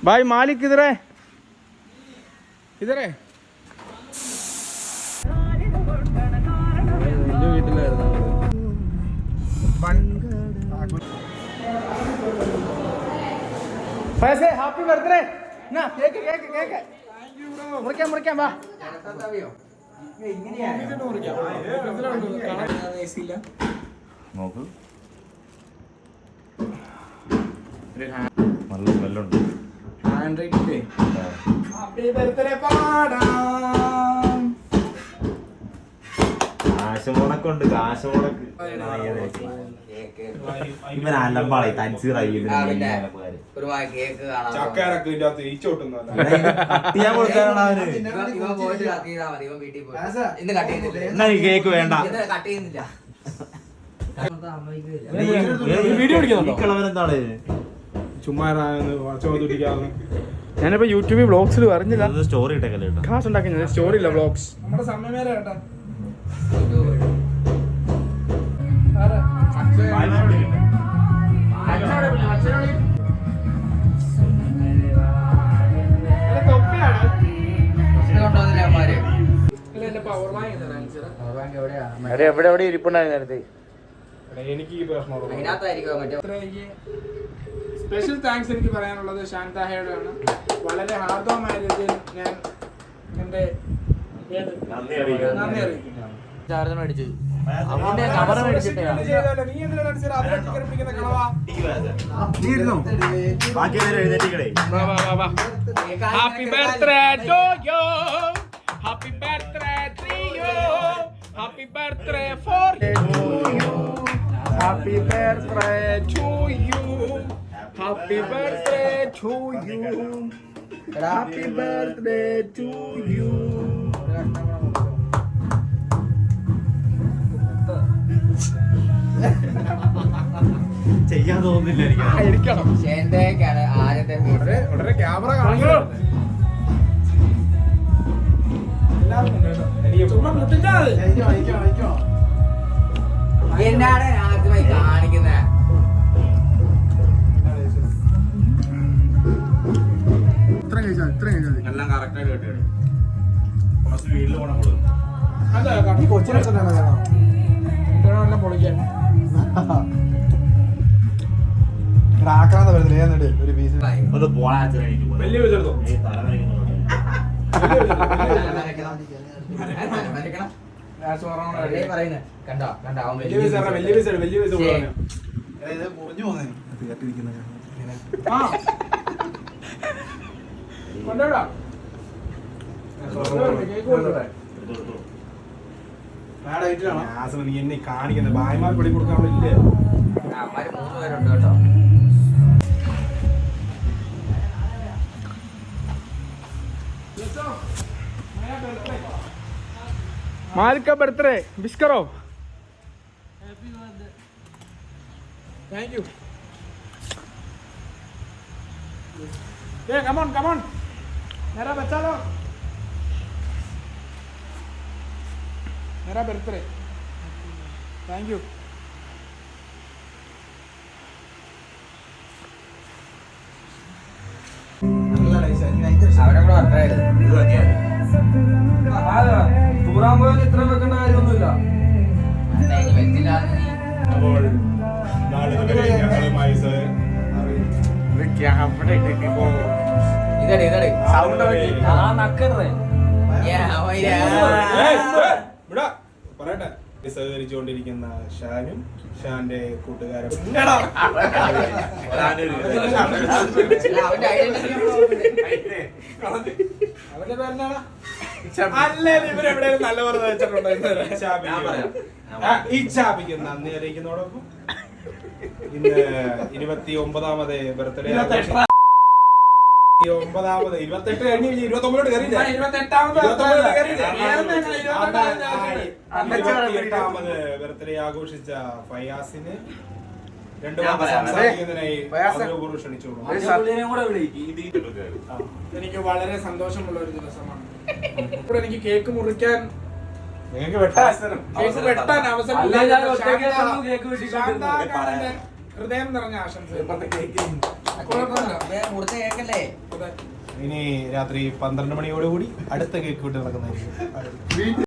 भाई मालिक किधर है? किधर है? पैसे हैप्पी बर्थडे ना केक केक केक मुറിക്കാം മുറിക്കാം വാ നോക്ക് നല്ല സ്മെല്ലുണ്ട്. ഹാപ്പി ബർത്ത്ഡേ പാടാം. കാശുമുടക്കുണ്ട്, കാശുമുടക്ക്. ഇവൻ അലമ്പാളെ തൻസീറായി കേക്ക് വേണ്ട. കളവരെന്താണ് ചുമ്മാ ഞാനിപ്പോ യൂട്യൂബിൽ വ്ളോഗ്സിൽ പറഞ്ഞില്ല. സ്റ്റോറി ഇട്ടേക്കല്ലേ കാശ് ഉണ്ടാക്കി സ്റ്റോറി ഇല്ല വ്ളോഗ്സ്. നമ്മുടെ സമയമേല കേട്ടാ എവിടെ എവിടെ ഇരിപ്പുണ്ടായി നേരത്തെ. എനിക്ക് ഈ സ്പെഷ്യൽ താങ്ക്സ് എനിക്ക് പറയാനുള്ളത് ശാന്താഹയോടാണ്. വളരെ ഹാർദവമായ രീതിയിൽ ഞാൻ എന്റെ നന്ദി അറിയിക്കുന്നു. ചാർജർ മേടിച്ചു കവർ മേടിച്ചിട്ടേ happy birthday to you happy birthday to you happy birthday for you happy birthday to you happy birthday to you happy birthday to you. ചെയ്യാൻ തോന്നുന്നില്ല വളരെ ക്യാമറ കാണിക്കണം. എന്നാണ് ആദ്യമായി കാണിക്കുന്നത്? എല്ലാം കറക്റ്റായിട്ട് കേട്ടോ. സ്പീഡിൽ പോകണം. കൊച്ചിനെ പൊളിക്കാൻ ആക്രാന്ത വരുന്നില്ല ഒരു പീസ്. ഒന്ന് പോണാ വലിയ വെച്ചെടുത്തോ. കണ്ടോ കണ്ടോ വലിയ പൈസ വലിയ പൈസ വലിയ പൈസ മുറിഞ്ഞു പോന്നെ കൊണ്ടോടാ നീ എന്നെ കാണിക്കുന്നത് ഭായിമാർ പിടി കൊടുക്കാൻ ഇല്ലേ? അമ്മാര് 3 പേരുണ്ട് കേട്ടോ. मालिक का बर्थडे विश करो. Thank you. ये कम ऑन मेरा बच्चा लो. मेरा बर्थडे. Thank you. അവരെ കൂടെ വർക്കായിരുന്നു. തൂറാൻ പോയാൽ ഇത്ര വെക്കേണ്ട കാര്യമൊന്നുമില്ല. അപ്പോൾ ഞങ്ങളുമായി ഇതടി സൗണ്ട് പറയട്ടെ. സഹകരിച്ചുകൊണ്ടിരിക്കുന്ന ഷാനും ഷാന്റെ കൂട്ടുകാരും അവന്റെ പേരെന്താണ്? അല്ലേ ഇവരെവിടെയും നല്ല പറഞ്ഞ വെച്ചിട്ടുണ്ടോ? ഈ ചാപിക്ക് നന്ദി അറിയിക്കുന്നതോടൊപ്പം ഇന്ന് 29ാമത് ബർത്ത്ഡേ 28 കഴിഞ്ഞ് 29 കയറിയില്ല. 28ാമത് ബർത്ത്ഡേ ആഘോഷിച്ച ഫയാസിന് 2 വാക്ക് സംസാരിക്കുന്നതിനായി ക്ഷണിച്ചോളൂ. എനിക്ക് വളരെ സന്തോഷമുള്ള ഒരു ദിവസമാണ്. ഇവിടെ എനിക്ക് കേക്ക് മുറിക്കാൻ കേക്ക് വെട്ടാൻ അവസരം ഹൃദയം നിറഞ്ഞ ആശംസ. മുറിച്ച കേക്കല്ലേ? അതെ. ഇനി രാത്രി 12 മണിയോടുകൂടി അടുത്ത കേക്ക് വിട്ട് നടക്കുന്നതായിരിക്കും.